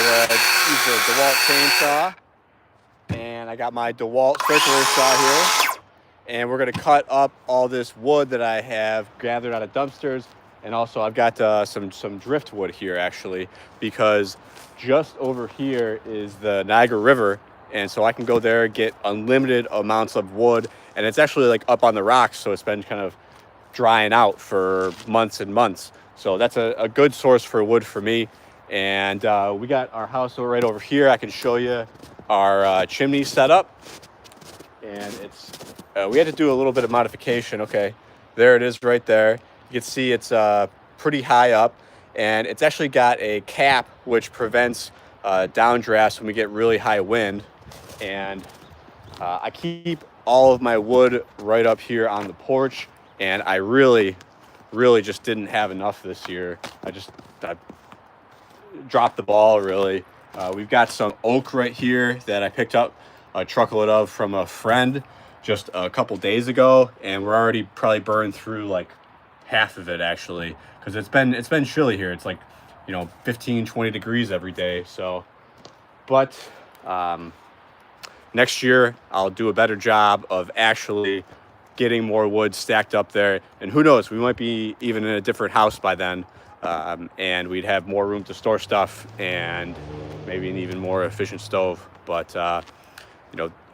gonna use the DeWalt chainsaw, and I got my DeWalt circular saw here, and we're gonna cut up all this wood that I have gathered out of dumpsters, and also I've got some driftwood here actually, because just over here is the Niagara River, and so I can go there and get unlimited amounts of wood, and it's actually like up on the rocks, so it's been kind of drying out for months and months. So that's a good source for wood for me. And we got our house right over here. I can show you our chimney setup. And it's we had to do a little bit of modification. Okay, there it is right there. You can see it's pretty high up, and it's actually got a cap which prevents downdrafts when we get really high wind. And I keep all of my wood right up here on the porch, and I really just didn't have enough this year. I dropped the ball, really. We've got some oak right here that I picked up a truckload of from a friend just a couple days ago, and we're already probably burned through like half of it actually, because it's been chilly here. It's like 15-20 degrees every day. So but next year I'll do a better job of actually getting more wood stacked up there, and who knows, we might be even in a different house by then, and we'd have more room to store stuff and maybe an even more efficient stove. But a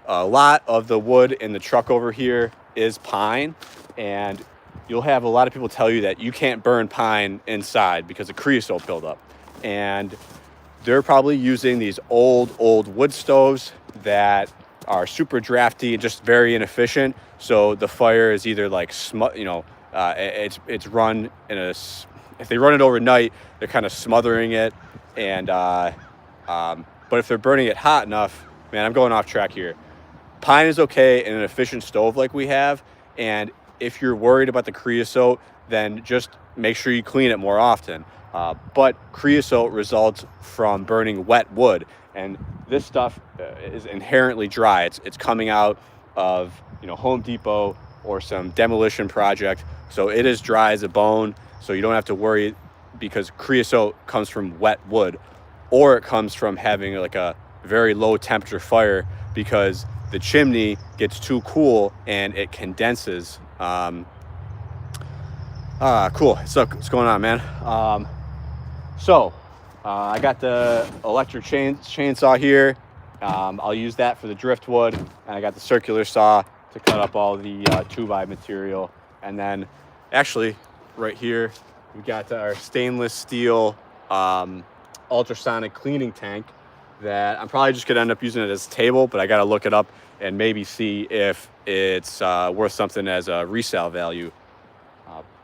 lot of the wood in the truck over here is pine, and you'll have a lot of people tell you that you can't burn pine inside because of creosote buildup, and they're probably using these old wood stoves that are super drafty and just very inefficient. So the fire is either like it's run in a, if they run it overnight, they're kind of smothering it, and but if they're burning it hot enough, man, I'm going off track here. Pine is okay in an efficient stove like we have, and if you're worried about the creosote, then just make sure you clean it more often. But creosote results from burning wet wood, and this stuff is inherently dry. It's coming out of Home Depot or some demolition project, so it is dry as a bone. So you don't have to worry, because creosote comes from wet wood, or it comes from having like a very low temperature fire because the chimney gets too cool and it condenses. Cool. What's going on, man? I got the electric chainsaw here. I'll use that for the driftwood, and I got the circular saw to cut up all the 2x material. And then actually right here we got our stainless steel ultrasonic cleaning tank that I'm probably just gonna end up using it as a table, but I gotta look it up and maybe see if it's worth something as a resale value.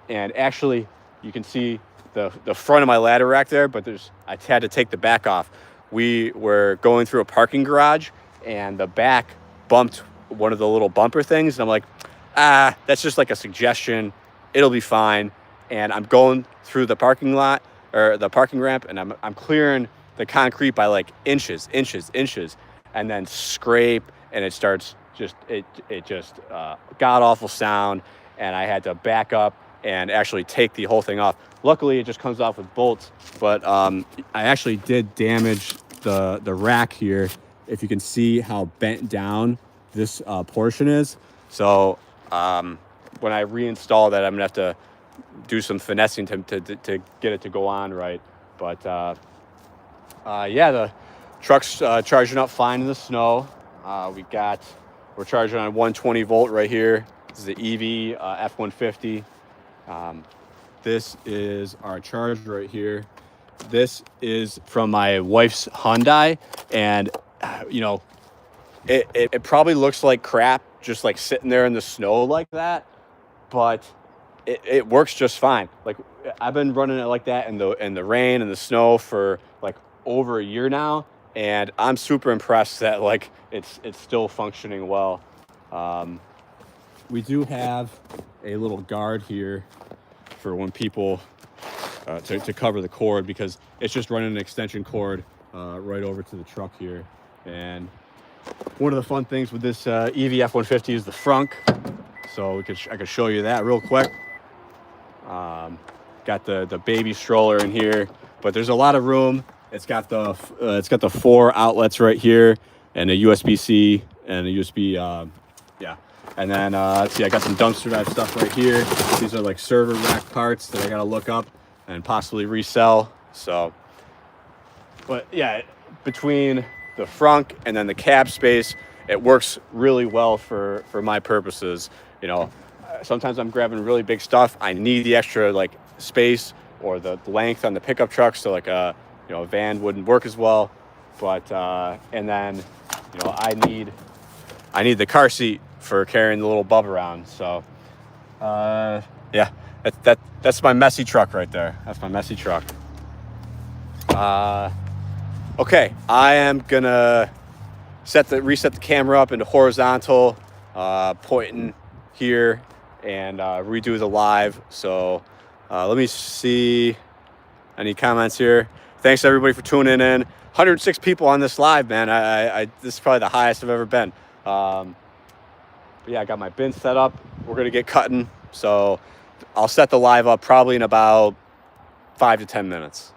And actually you can see the front of my ladder rack there, but I had to take the back off. We were going through a parking garage, and the back bumped one of the little bumper things, and I'm like, that's just like a suggestion, it'll be fine. And I'm going through the parking lot, or the parking ramp, and I'm clearing the concrete by like inches, and then scrape, and it starts it just god awful sound, and I had to back up and actually take the whole thing off. Luckily it just comes off with bolts, but I actually did damage the rack here. If you can see how bent down this portion is. So when I reinstall that, I'm gonna have to do some finessing to get it to go on right. But yeah, the truck's charging up fine in the snow. We're charging on 120 volt right here. This is the EV F-150. This is our charge right here. This is from my wife's Hyundai, and it probably looks like crap just like sitting there in the snow like that, but it works just fine. Like, I've been running it like that in the rain and the snow for like over a year now, and I'm super impressed that like it's still functioning well. We do have a little guard here for when people to cover the cord, because it's just running an extension cord right over to the truck here. And one of the fun things with this EV F-150 is the frunk, so I could show you that real quick. Got the baby stroller in here, but there's a lot of room. It's got the 4 outlets right here, and a USB-C and a USB. Yeah, and then let's see, I got some dumpster dive stuff right here. These are like server rack parts that I gotta look up and possibly resell. So, but yeah, between the frunk and then the cab space, it works really well for my purposes. You know, sometimes I'm grabbing really big stuff. I need the extra like space or the length on the pickup truck, so like a van wouldn't work as well. But and then I need the car seat for carrying the little bub around. So yeah, that's my messy truck right there. That's my messy truck. Okay, I am gonna reset the camera up into horizontal, pointing here, and redo the live. So let me see any comments here. Thanks everybody for tuning in. 106 people on this live, man. This is probably the highest I've ever been. But yeah, I got my bin set up. We're gonna get cutting. So I'll set the live up probably in about 5 to 10 minutes.